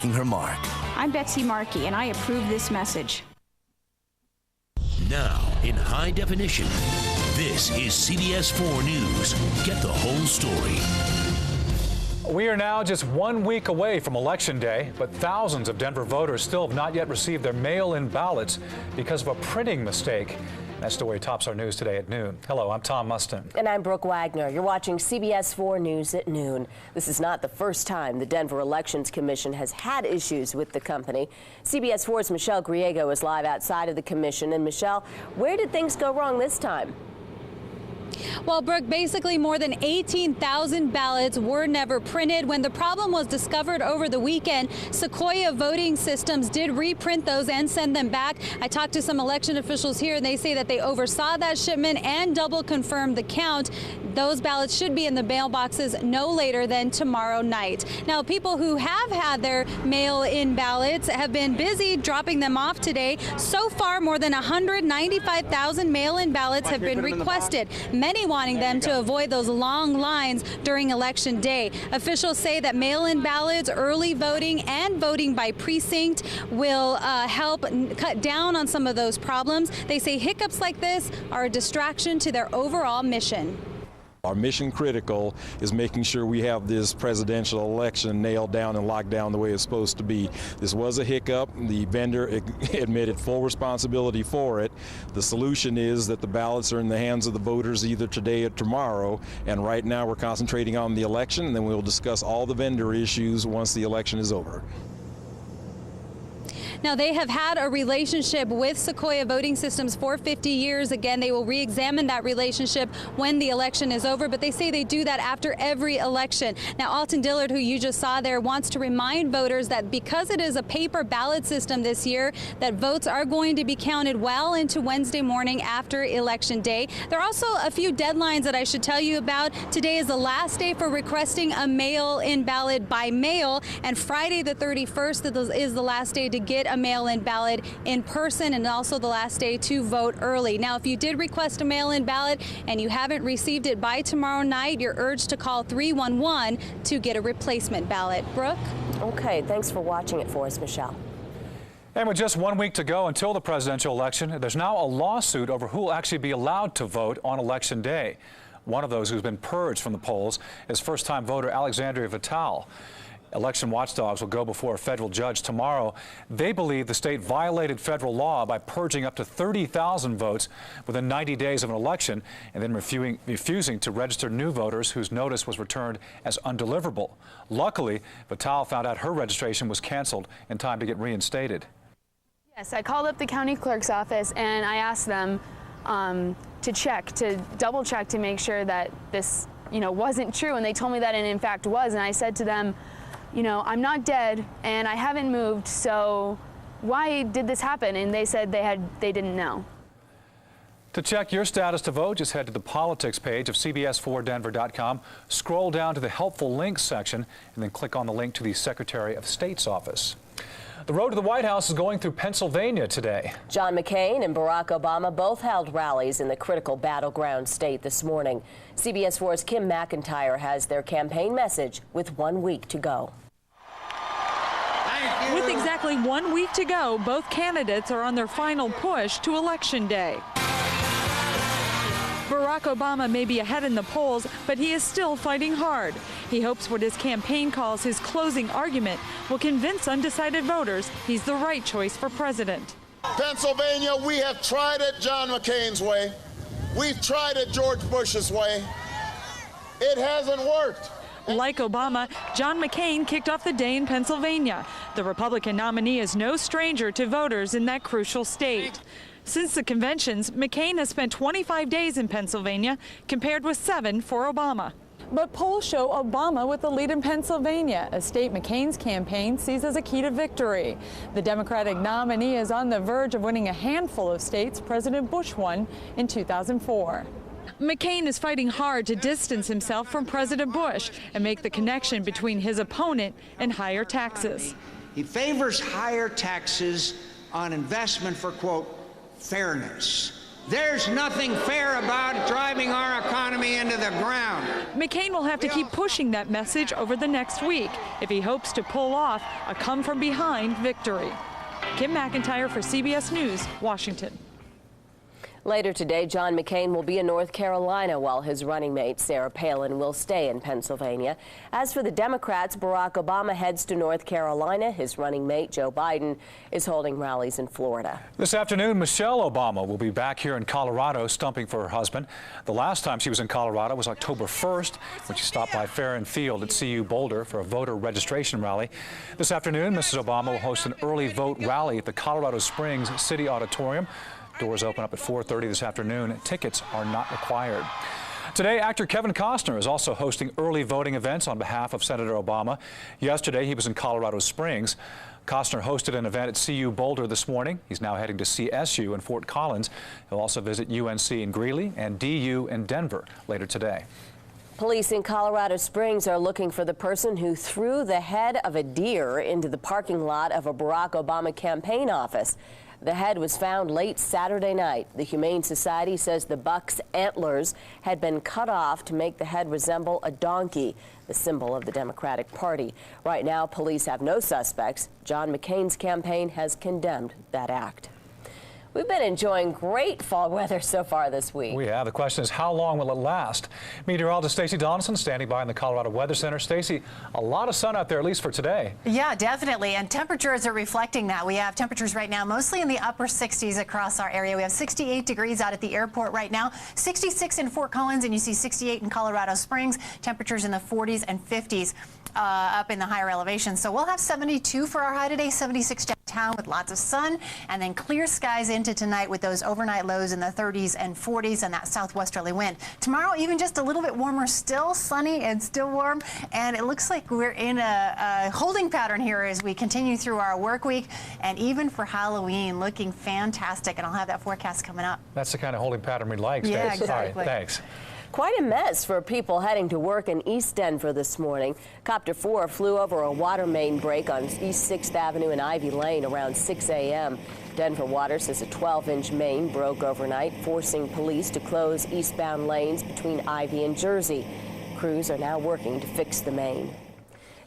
making her mark. I'm Betsy Markey, and I approve this message. Now, in high definition, this is CBS 4 News. Get the whole story. We are now just 1 week away from Election Day, but thousands of Denver voters still have not yet received their mail-in ballots because of a printing mistake. That story tops our news today at noon. Hello, I'm Tom Mustin. And I'm Brooke Wagner. You're watching CBS 4 News at noon. This is not the first time the Denver Elections Commission has had issues with the company. CBS 4's Michelle Griego is live outside of the commission. And Michelle, where did things go wrong this time? Well, Brooke, basically more than 18,000 ballots were never printed. When the problem was discovered over the weekend, Sequoia Voting Systems did reprint those and send them back. I talked to some election officials here, and they say that they oversaw that shipment and double confirmed the count. Those ballots should be in the mailboxes no later than tomorrow night. Now, people who have had their mail-in ballots have been busy dropping them off today. So far, more than 195,000 mail-in ballots have been requested, many wanting them to avoid those long lines during Election Day. Officials say that mail-in ballots, early voting, and voting by precinct will help cut down on some of those problems. They say hiccups like this are a distraction to their overall mission. Our mission critical is making sure we have this presidential election nailed down and locked down the way it's supposed to be. This was a hiccup. The vendor admitted full responsibility for it. The solution is that the ballots are in the hands of the voters either today or tomorrow. And right now we're concentrating on the election, and then we'll discuss all the vendor issues once the election is over. Now, they have had a relationship with Sequoia Voting Systems for 50 years. Again, they will re-examine that relationship when the election is over, but they say they do that after every election. Now, Alton Dillard, who you just saw there, wants to remind voters that because it is a paper ballot system this year, that votes are going to be counted well into Wednesday morning after Election Day. There are also a few deadlines that I should tell you about. Today is the last day for requesting a mail-in ballot by mail, and Friday the 31st is the last day to get a mail-in ballot in person, and also the last day to vote early. Now, if you did request a mail-in ballot and you haven't received it by tomorrow night, you're urged to call 311 to get a replacement ballot. Brooke? Okay, thanks for watching it for us, Michelle. And with just 1 week to go until the presidential election, there's now a lawsuit over who will actually be allowed to vote on Election Day. One of those who's been purged from the polls is first-time voter Alexandria Vital. Election watchdogs will go before a federal judge tomorrow. They believe the state violated federal law by purging up to 30,000 votes within 90 days of an election and then refusing to register new voters whose notice was returned as undeliverable. Luckily, Vital found out her registration was canceled in time to get reinstated. Yes, I called up the county clerk's office and I asked them to double check to make sure that this, wasn't true, and they told me that it in fact was, and I said to them, I'm not dead and I haven't moved, so why did this happen? And they said they didn't know. To check your status to vote, just head to the politics page of CBS4Denver.com, scroll down to the helpful links section, and then click on the link to the Secretary of State's office. The road to the White House is going through Pennsylvania today. John McCain and Barack Obama both held rallies in the critical battleground state this morning. CBS 4's Kim McIntyre has their campaign message with 1 week to go. With exactly 1 week to go, both candidates are on their final push to Election Day. Barack Obama may be ahead in the polls, but he is still fighting hard. He hopes what his campaign calls his closing argument will convince undecided voters he's the right choice for president. Pennsylvania, we have tried it John McCain's way. We've tried it George Bush's way. It hasn't worked. Like Obama, John McCain kicked off the day in Pennsylvania. The Republican nominee is no stranger to voters in that crucial state. Since the conventions, McCain has spent 25 days in Pennsylvania, compared with 7 for Obama. But polls show Obama with the lead in Pennsylvania, a state McCain's campaign sees as a key to victory. The Democratic nominee is on the verge of winning a handful of states President Bush won in 2004. McCain is fighting hard to distance himself from President Bush and make the connection between his opponent and higher taxes. He favors higher taxes on investment for, quote, fairness. There's nothing fair about driving our economy into the ground. McCain will have to keep pushing that message over the next week if he hopes to pull off a come-from-behind victory. Kim McIntyre for CBS News, Washington. Later today, John McCain will be in North Carolina while his running mate, Sarah Palin, will stay in Pennsylvania. As for the Democrats, Barack Obama heads to North Carolina. His running mate, Joe Biden, is holding rallies in Florida. This afternoon, Michelle Obama will be back here in Colorado stumping for her husband. The last time she was in Colorado was October 1st when she stopped by Fair and Field at CU Boulder for a voter registration rally. This afternoon, Mrs. Obama will host an early vote rally at the Colorado Springs City Auditorium. Doors open up at 4:30 this afternoon. Tickets are not required. Today, actor Kevin Costner is also hosting early voting events on behalf of Senator Obama. Yesterday, he was in Colorado Springs. Costner hosted an event at CU Boulder this morning. He's now heading to CSU in Fort Collins. He'll also visit UNC in Greeley and DU in Denver later today. Police in Colorado Springs are looking for the person who threw the head of a deer into the parking lot of a Barack Obama campaign office. The head was found late Saturday night. The Humane Society says the buck's antlers had been cut off to make the head resemble a donkey, the symbol of the Democratic Party. Right now, police have no suspects. John McCain's campaign has condemned that act. We've been enjoying great fall weather so far this week. We have. The question is, how long will it last? Meteorologist Stacey Donaldson standing by in the Colorado Weather Center. Stacey, a lot of sun out there, at least for today. Yeah, definitely. And temperatures are reflecting that. We have temperatures right now mostly in the upper 60s across our area. We have 68 degrees out at the airport right now, 66 in Fort Collins, and you see 68 in Colorado Springs. Temperatures in the 40s and 50s. Up in the higher elevations. So we'll have 72 for our high today, 76 downtown with lots of sun, and then clear skies into tonight with those overnight lows in the 30s and 40s and that southwesterly wind. Tomorrow, even just a little bit warmer, still sunny and still warm, and it looks like we're in a holding pattern here as we continue through our work week, and even for Halloween, looking fantastic, and I'll have that forecast coming up. That's the kind of holding pattern we like, Yeah, Stacey. exactly. All right, thanks. Quite a mess for people heading to work in East Denver this morning. Copter 4 flew over a water main break on East 6th Avenue and Ivy Lane around 6 a.m. Denver Water says a 12-inch main broke overnight, forcing police to close eastbound lanes between Ivy and Jersey. Crews are now working to fix the main.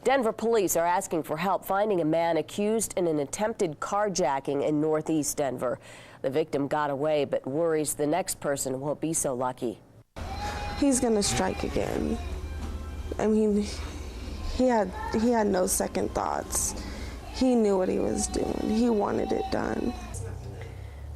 Denver police are asking for help finding a man accused in an attempted carjacking in northeast Denver. The victim got away, but worries the next person won't be so lucky. He's gonna strike again. I mean, he had no second thoughts. He knew what he was doing. He wanted it done.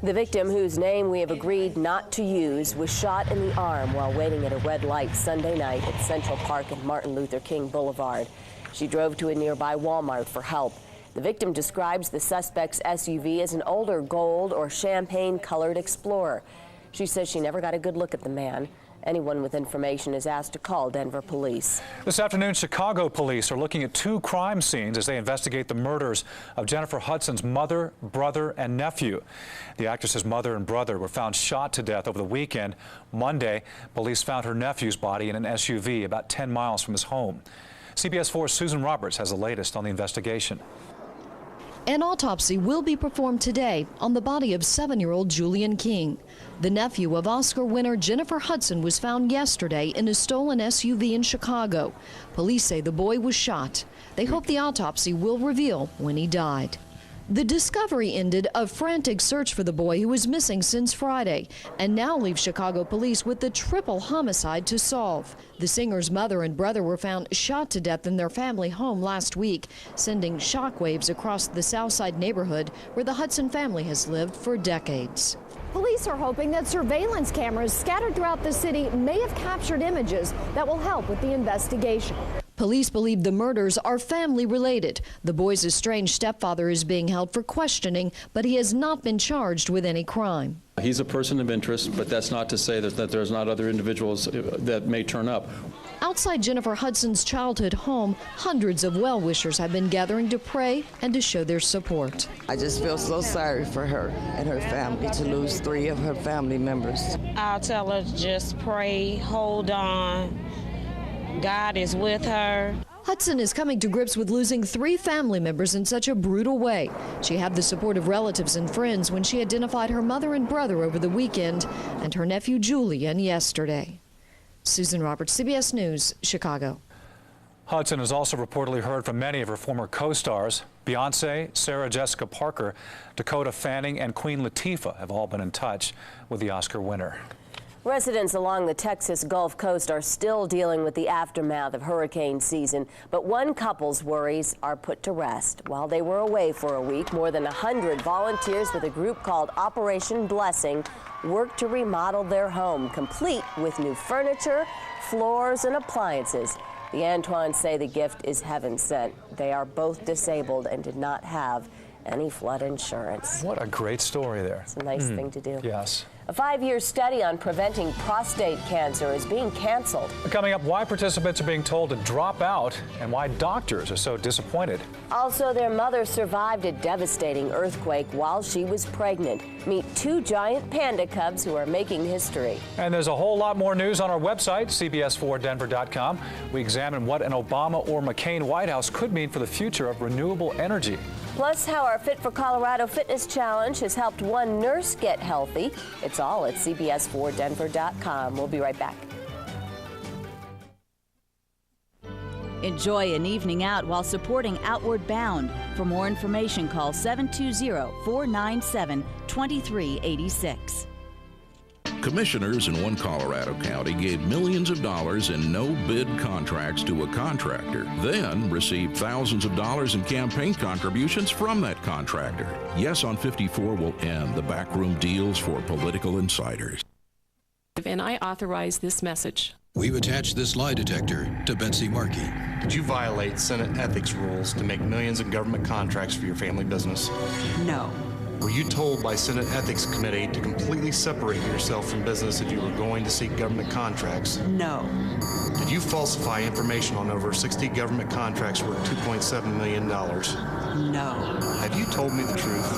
The victim, whose name we have agreed not to use, was shot in the arm while waiting at a red light Sunday night at Central Park and Martin Luther King Boulevard. She drove to a nearby Walmart for help. The victim describes the suspect's SUV as an older gold or champagne-colored Explorer. She says she never got a good look at the man. Anyone with information is asked to call Denver police. This afternoon, Chicago police are looking at 2 crime scenes as they investigate the murders of Jennifer Hudson's mother, brother, and nephew. The actress's mother and brother were found shot to death over the weekend. Monday, police found her nephew's body in an SUV about 10 miles from his home. CBS 4's Susan Roberts has the latest on the investigation. An autopsy will be performed today on the body of 7-year-old Julian King. The nephew of Oscar winner Jennifer Hudson was found yesterday in a stolen SUV in Chicago. Police say the boy was shot. They hope the autopsy will reveal when he died. The discovery ended a frantic search for the boy who was missing since Friday and now leaves Chicago police with the triple homicide to solve. The singer's mother and brother were found shot to death in their family home last week, sending shockwaves across the Southside neighborhood where the Hudson family has lived for decades. Police are hoping that surveillance cameras scattered throughout the city may have captured images that will help with the investigation. Police believe the murders are family related. The boy's estranged stepfather is being held for questioning, but he has not been charged with any crime. He's a person of interest, but that's not to say that there's not other individuals that may turn up. Outside Jennifer Hudson's childhood home, hundreds of well-wishers have been gathering to pray and to show their support. I just feel so sorry for her and her family to lose 3 of her family members. I'll tell her to just pray, hold on. God is with her. Hudson is coming to grips with losing 3 family members in such a brutal way. She had the support of relatives and friends when she identified her mother and brother over the weekend and her nephew Julian yesterday. Susan Roberts, CBS News, Chicago. Hudson has also reportedly heard from many of her former co-stars. Beyonce, Sarah Jessica Parker, Dakota Fanning, and Queen Latifah have all been in touch with the Oscar winner. Residents along the Texas Gulf Coast are still dealing with the aftermath of hurricane season, but one couple's worries are put to rest. While they were away for a week, more than 100 volunteers with a group called Operation Blessing worked to remodel their home, complete with new furniture, floors, and appliances. The Antoines say the gift is heaven sent. They are both disabled and did not have any flood insurance. What a great story there. It's a nice thing to do. Yes. A 5-year study on preventing prostate cancer is being canceled. Coming up, why participants are being told to drop out and why doctors are so disappointed. Also, their mother survived a devastating earthquake while she was pregnant. Meet 2 giant panda cubs who are making history. And there's a whole lot more news on our website, CBS4Denver.com. We examine what an Obama or McCain White House could mean for the future of renewable energy. Plus, how our Fit for Colorado Fitness Challenge has helped one nurse get healthy. It's all at CBS4Denver.com. We'll be right back. Enjoy an evening out while supporting Outward Bound. For more information, call 720-497-2386. Commissioners in one Colorado county gave millions of dollars in no-bid contracts to a contractor, then received thousands of dollars in campaign contributions from that contractor. Yes on 54 will end the backroom deals for political insiders. And I authorize this message. We've attached this lie detector to Betsy Markey. Did you violate Senate ethics rules to make millions in government contracts for your family business? No. Were you told by Senate Ethics Committee to completely separate yourself from business if you were going to seek government contracts? No. Did you falsify information on over 60 government contracts worth $2.7 million? No. Have you told me the truth?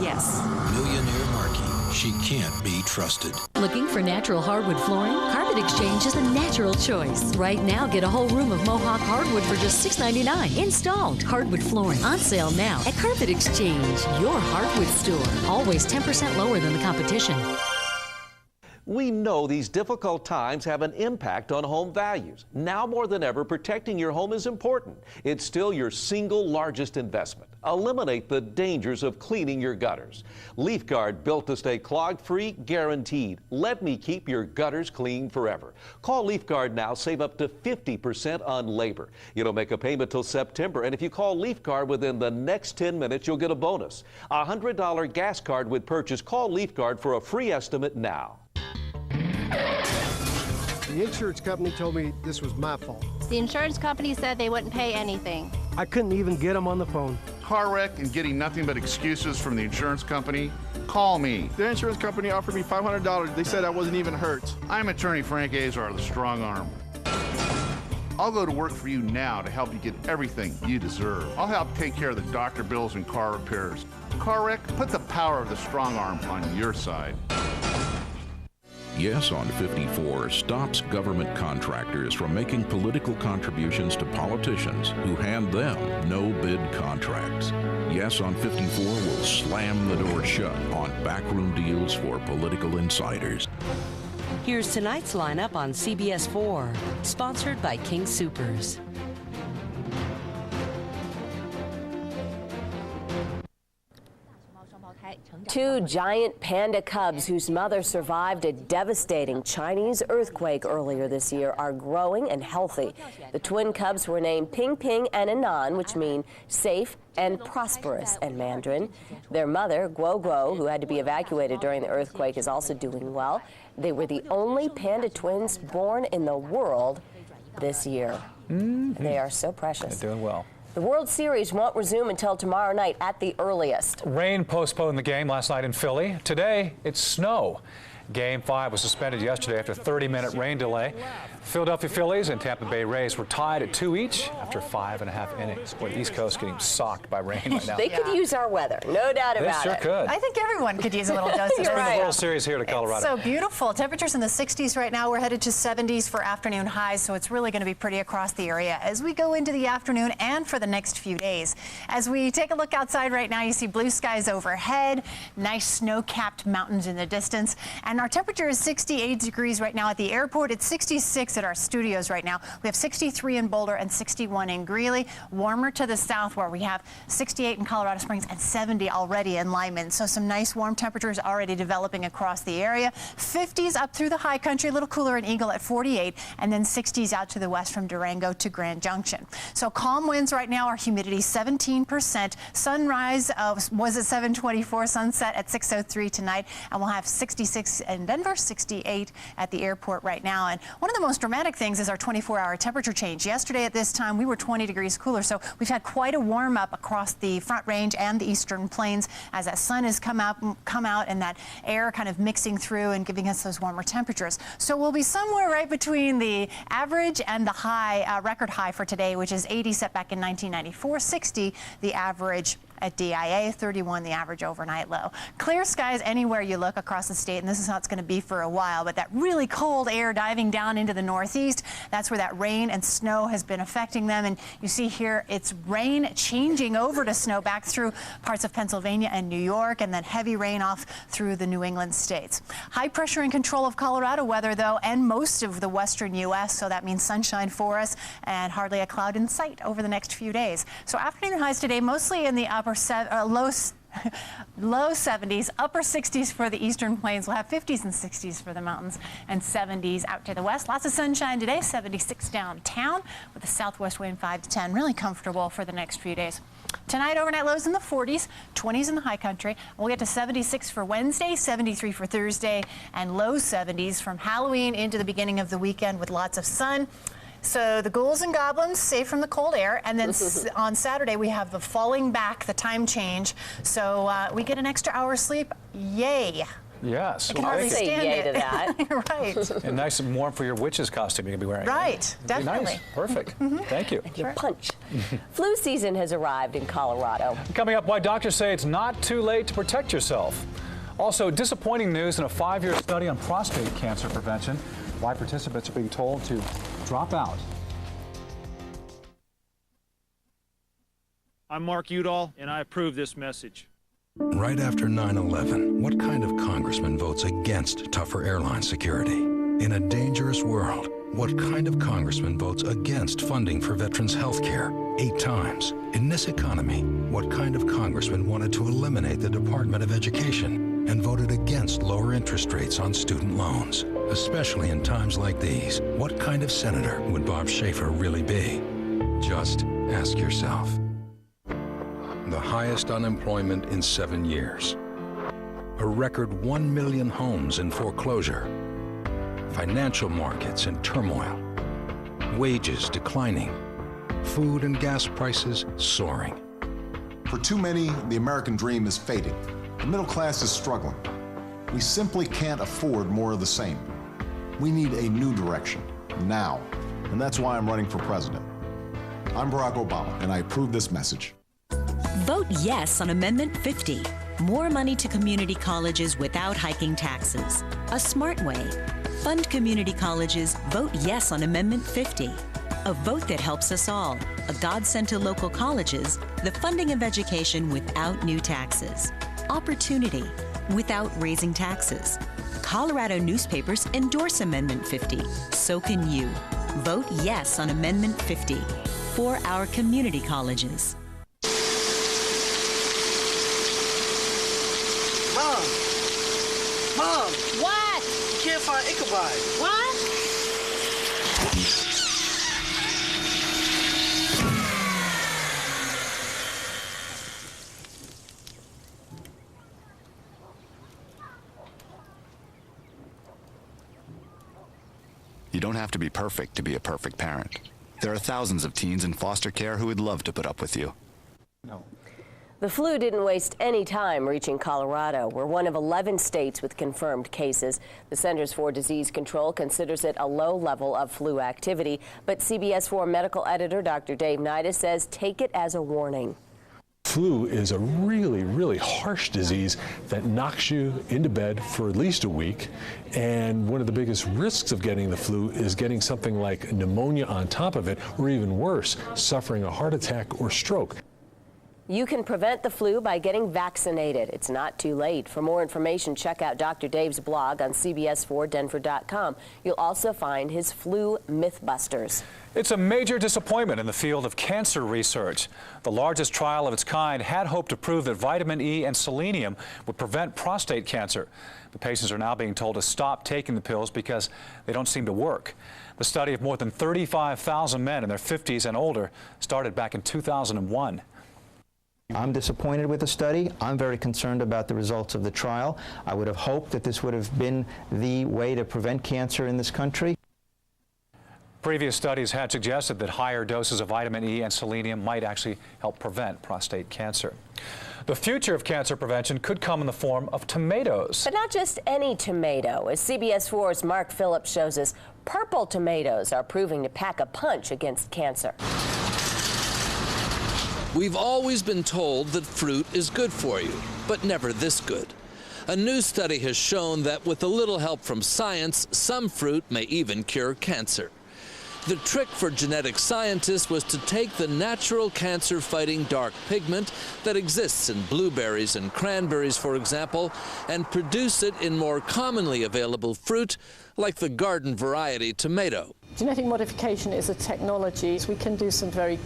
Yes. Millionaire Markey. She can't be trusted. Looking for natural hardwood flooring? Carpet Exchange is the natural choice. Right now, get a whole room of Mohawk hardwood for just $6.99. Installed. Hardwood flooring on sale now at Carpet Exchange, your hardwood store. Always 10% lower than the competition. We know these difficult times have an impact on home values. Now more than ever, protecting your home is important. It's still your single largest investment. Eliminate the dangers of cleaning your gutters. Leaf Guard, built to stay clog-free, guaranteed. Let me keep your gutters clean forever. Call Leaf Guard now, save up to 50% on labor. You don't make a payment till September, and if you call Leaf Guard within the next 10 minutes, you'll get a bonus. A $100 gas card with purchase. Call Leaf Guard for a free estimate now. The insurance company told me this was my fault. The insurance company said they wouldn't pay anything. I couldn't even get them on the phone. Car wreck and getting nothing but excuses from the insurance company? Call me. The insurance company offered me $500. They said I wasn't even hurt. I'm attorney Frank Azar, the strong arm. I'll go to work for you now to help you get everything you deserve. I'll help take care of the doctor bills and car repairs. Car wreck? Put the power of the strong arm on your side. Yes on 54 stops government contractors from making political contributions to politicians who hand them no-bid contracts. Yes on 54 will slam the door shut on backroom deals for political insiders. Here's tonight's lineup on CBS 4, sponsored by King Soopers. Two giant panda cubs whose mother survived a devastating Chinese earthquake earlier this year are growing and healthy. The twin cubs were named Ping Ping and Anan, which mean safe and prosperous in Mandarin. Their mother, Guo Guo, who had to be evacuated during the earthquake, is also doing well. They were the only panda twins born in the world this year. They are so precious. They're doing well. The World Series won't resume until tomorrow night at the earliest. Rain postponed the game last night in Philly. Today, it's snow. Game 5 was suspended yesterday after a 30-minute rain delay. Philadelphia Phillies and Tampa Bay Rays were tied at 2 each after 5.5 innings. Boy, the East Coast getting socked by rain right now. They could use our weather, no doubt about it. They sure could. I think everyone could use a little dose of Let's bring rain. the World Series here to Colorado. It's so beautiful. Temperatures in the 60s right now. We're headed to 70s for afternoon highs, so it's really going to be pretty across the area as we go into the afternoon and for the next few days. As we take a look outside right now, you see blue skies overhead, nice snow-capped mountains in the distance, and our temperature is 68 degrees right now at the airport. It's 66 at our studios right now. We have 63 in Boulder and 61 in Greeley. Warmer to the south where we have 68 in Colorado Springs and 70 already in Lyman. So some nice warm temperatures already developing across the area. 50s up through the high country, a little cooler in Eagle at 48, and then 60s out to the west from Durango to Grand Junction. So calm winds right now, our humidity 17%. Sunrise was at 7:24, sunset at 6:03 tonight, and we'll have 66 in Denver, 68 at the airport right now. And one of the most dramatic things is our 24-hour temperature change. Yesterday at this time, we were 20 degrees cooler, so we've had quite a warm up across the Front Range and the Eastern Plains as that sun has come out and that air kind of mixing through and giving us those warmer temperatures. So we'll be somewhere right between the average and the high, record high for today, which is 80 set back in 1994, 60 the average at DIA, 31 the average overnight low. Clear skies anywhere you look across the state, and this is how it's going to be for a while, but that really cold air diving down into the northeast, that's where that rain and snow has been affecting them. And you see here it's rain changing over to snow back through parts of Pennsylvania and New York, and then heavy rain off through the New England states. High pressure in control of Colorado weather, though, and most of the western U.S., so that means sunshine for us and hardly a cloud in sight over the next few days. So afternoon highs today mostly in the low 70s, upper 60s for the Eastern Plains. We'll have 50s and 60s for the mountains and 70s out to the west. Lots of sunshine today, 76 downtown with a southwest wind 5 to 10. Really comfortable for the next few days. Tonight, overnight lows in the 40s, 20s in the high country. We'll get to 76 for Wednesday, 73 for Thursday, and low 70s from Halloween into the beginning of the weekend with lots of sun. So the ghouls and goblins safe from the cold air, and then on Saturday we have the falling back, the time change. So we get an extra hour's sleep. Yay! Yes. I can hardly say yay to that. Right. And nice and warm for your witch's costume you can be wearing. Right. Definitely. Nice. Perfect. Thank you. Your punch. Flu season has arrived in Colorado. Coming up, why doctors say it's not too late to protect yourself. Also, disappointing news in a 5-year study on prostate cancer prevention. Why participants are being told to drop out. I'm Mark Udall, and I approve this message. Right after 9/11, what kind of congressman votes against tougher airline security? In a dangerous world, what kind of congressman votes against funding for veterans' health care 8 times? In this economy, what kind of congressman wanted to eliminate the Department of Education and voted against lower interest rates on student loans? Especially in times like these, what kind of senator would Bob Schaefer really be? Just ask yourself. The highest unemployment in 7 years. A record 1 million homes in foreclosure. Financial markets in turmoil. Wages declining. Food and gas prices soaring. For too many, the American dream is fading. The middle class is struggling. We simply can't afford more of the same. We need a new direction, now. And that's why I'm running for president. I'm Barack Obama, and I approve this message. Vote yes on Amendment 50. More money to community colleges without hiking taxes. A smart way. Fund community colleges. Vote yes on Amendment 50. A vote that helps us all. A godsend to local colleges. The funding of education without new taxes. Opportunity without raising taxes. Colorado newspapers endorse Amendment 50. So can you. Vote yes on Amendment 50 for our community colleges. Mom! What? Can't find Ichabod. What? You don't have to be perfect to be a perfect parent. There are thousands of teens in foster care who would love to put up with you. No. The flu didn't waste any time reaching Colorado. We're one of 11 states with confirmed cases. The Centers for Disease Control considers it a low level of flu activity, but CBS 4 medical editor Dr. Dave Nidus says take it as a warning. Flu is a really, really harsh disease that knocks you into bed for at least a week. And one of the biggest risks of getting the flu is getting something like pneumonia on top of it, or even worse, suffering a heart attack or stroke. You can prevent the flu by getting vaccinated. It's not too late. For more information, check out Dr. Dave's blog on CBS4Denver.com. You'll also find his flu Mythbusters. It's a major disappointment in the field of cancer research. The largest trial of its kind had hoped to prove that vitamin E and selenium would prevent prostate cancer. The patients are now being told to stop taking the pills because they don't seem to work. The study of more than 35,000 men in their 50s and older started back in 2001. I'm disappointed with the study. I'm very concerned about the results of the trial. I would have hoped that this would have been the way to prevent cancer in this country. Previous studies had suggested that higher doses of vitamin E and selenium might actually help prevent prostate cancer. The future of cancer prevention could come in the form of tomatoes. But not just any tomato. As CBS 4's Mark Phillips shows us, purple tomatoes are proving to pack a punch against cancer. We've always been told that fruit is good for you, but never this good. A new study has shown that with a little help from science, some fruit may even cure cancer. The trick for genetic scientists was to take the natural cancer-fighting dark pigment that exists in blueberries and cranberries, for example, and produce it in more commonly available fruit, like the garden variety tomato. Genetic modification is a technology. We can do some very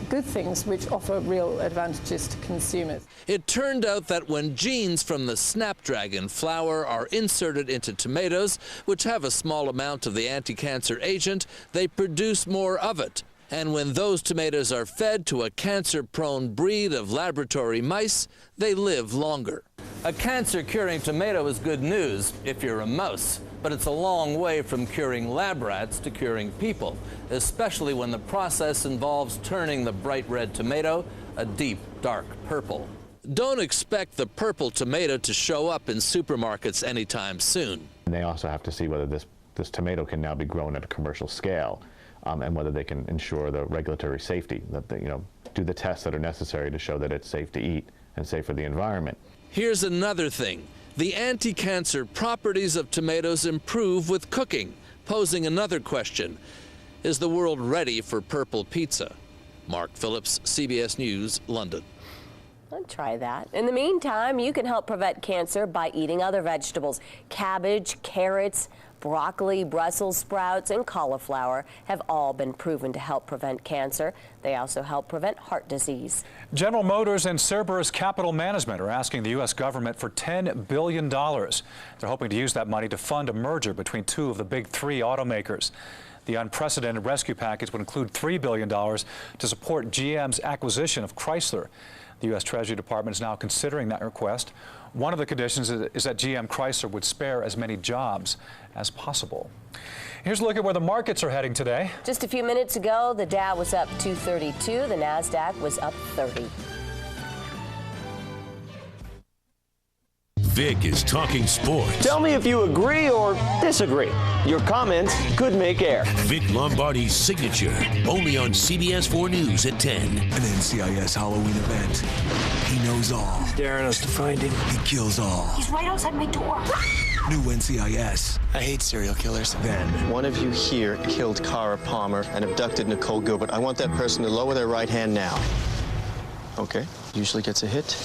good things which offer real advantages to consumers. It turned out that when genes from the snapdragon flower are inserted into tomatoes, which have a small amount of the anti-cancer agent, they produce more of it. And when those tomatoes are fed to a cancer-prone breed of laboratory mice, they live longer. A cancer-curing tomato is good news if you're a mouse, but it's a long way from curing lab rats to curing people, especially when the process involves turning the bright red tomato a deep, dark purple. Don't expect the purple tomato to show up in supermarkets anytime soon. And they also have to see whether this tomato can now be grown at a commercial scale, and whether they can ensure the regulatory safety, that they, do the tests that are necessary to show that it's safe to eat and safe for the environment. Here's another thing. The anti-cancer properties of tomatoes improve with cooking, posing another question. Is the world ready for purple pizza? Mark Phillips, CBS News, London. I'll try that. In the meantime, you can help prevent cancer by eating other vegetables. Cabbage, carrots, broccoli, Brussels sprouts, and cauliflower have all been proven to help prevent cancer. They also help prevent heart disease. General Motors and Cerberus Capital Management are asking the U.S. government for $10 billion. They're hoping to use that money to fund a merger between two of the big three automakers. The unprecedented rescue package would include $3 billion to support GM's acquisition of Chrysler. The U.S. Treasury Department is now considering that request. One of the conditions is that GM Chrysler would spare as many jobs as possible. Here's a look at where the markets are heading today. Just a few minutes ago, the Dow was up 232, the NASDAQ was up 30. Vic is talking sports. Tell me if you agree or disagree. Your comments could make air. Vic Lombardi's signature, only on CBS 4 News at 10. An NCIS Halloween event. He knows all. He's daring us to find him. He kills all. He's right outside my door. New NCIS. I hate serial killers. Then, one of you here killed Cara Palmer and abducted Nicole Gilbert. I want that person to lower their right hand now. Okay. Usually gets a hit.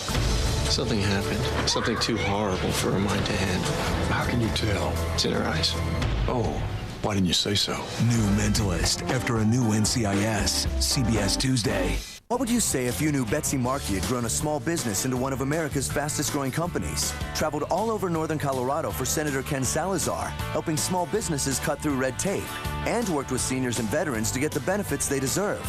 Something happened. Something too horrible for her mind to handle. How can you tell? It's in her eyes. Oh, why didn't you say so? New Mentalist after a new NCIS. CBS Tuesday. What would you say if you knew Betsy Markey had grown a small business into one of America's fastest-growing companies? Traveled all over northern Colorado for Senator Ken Salazar, helping small businesses cut through red tape, and worked with seniors and veterans to get the benefits they deserve.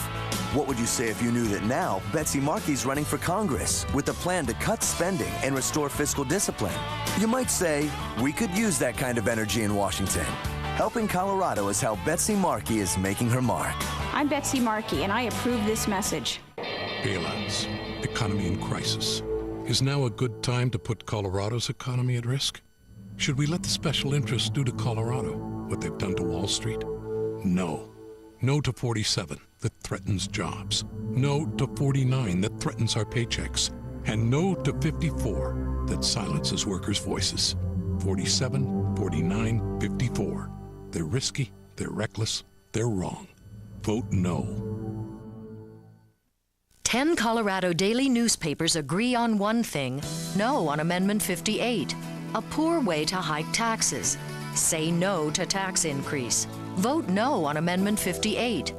What would you say if you knew that now Betsy Markey's running for Congress with a plan to cut spending and restore fiscal discipline? You might say, we could use that kind of energy in Washington. Helping Colorado is how Betsy Markey is making her mark. I'm Betsy Markey, and I approve this message. Peelouts, the economy in crisis. Is now a good time to put Colorado's economy at risk? Should we let the special interests do to Colorado what they've done to Wall Street? No. No to 47 that threatens jobs. No to 49 that threatens our paychecks. And no to 54 that silences workers' voices. 47, 49, 54. They're risky, they're reckless, they're wrong. Vote no. 10 Colorado daily newspapers agree on one thing: no on Amendment 58, a poor way to hike taxes. Say no to tax increase. Vote no on Amendment 58.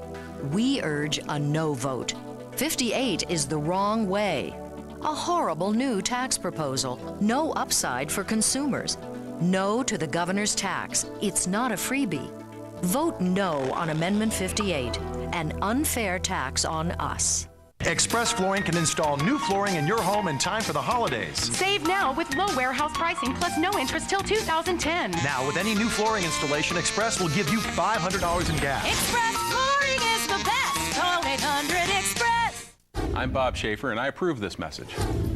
We urge a no vote. 58 is the wrong way. A horrible new tax proposal. No upside for consumers. No to the governor's tax. It's not a freebie. Vote no on Amendment 58, an unfair tax on us. Express Flooring can install new flooring in your home in time for the holidays. Save now with low warehouse pricing plus no interest till 2010. Now, with any new flooring installation, Express will give you $500 in gas. Express Flooring is the best. Call 800-EXPRESS. I'm Bob Schaefer, and I approve this message.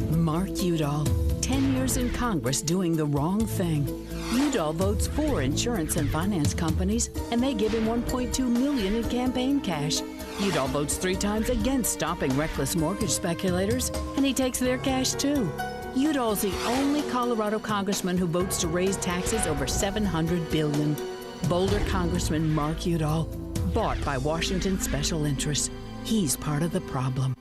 Mark Udall, 10 years in Congress doing the wrong thing. Udall votes for insurance and finance companies, and they give him $1.2 million in campaign cash. Udall votes 3 times against stopping reckless mortgage speculators, and he takes their cash too. Udall's the only Colorado congressman who votes to raise taxes over $700 billion. Boulder Congressman Mark Udall, bought by Washington special interests. He's part of the problem.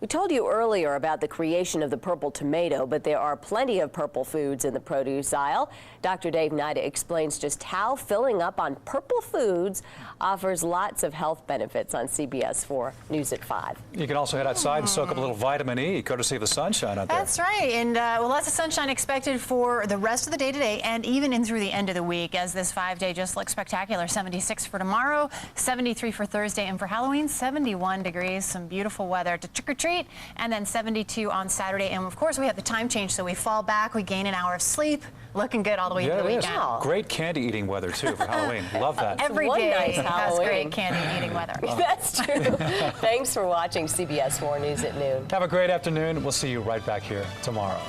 We told you earlier about the creation of the purple tomato, but there are plenty of purple foods in the produce aisle. Dr. Dave Nida explains just how filling up on purple foods offers lots of health benefits on CBS 4 News at 5. You can also head outside and soak up a little vitamin E, courtesy of the sunshine out there. That's right. And well, lots of sunshine expected for the rest of the day today and even in through the end of the week, as this 5-day just looks spectacular. 76 for tomorrow, 73 for Thursday, and for Halloween, 71 degrees. Some beautiful weather to trick-or-treat. And then 72 on Saturday. And of course, we have the time change, so we fall back, we gain an hour of sleep. Looking good all the way through the weekend. Great candy eating weather, too, for Halloween. Love that. Every day has great candy eating weather. That's true. Thanks for watching CBS 4 News at noon. Have a great afternoon. We'll see you right back here tomorrow.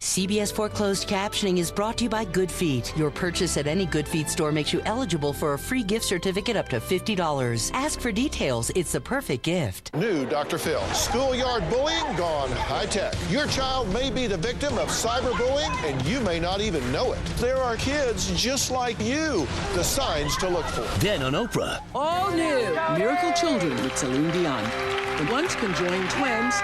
CBS 4 Closed Captioning is brought to you by Good Feet. Your purchase at any Good Feet store makes you eligible for a free gift certificate up to $50. Ask for details. It's the perfect gift. New Dr. Phil. Schoolyard bullying gone high-tech. Your child may be the victim of cyberbullying, and you may not even know it. There are kids just like you. The signs to look for. Then on Oprah. All new Miracle Children with Celine Dion. The once conjoined twins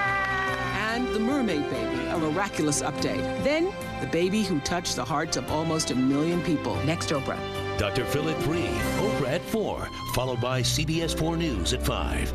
and the Mermaid Baby, a miraculous update. Then, the baby who touched the hearts of almost 1 million people. Next Oprah. Dr. Phil at 3, Oprah at 4, followed by CBS 4 News at 5.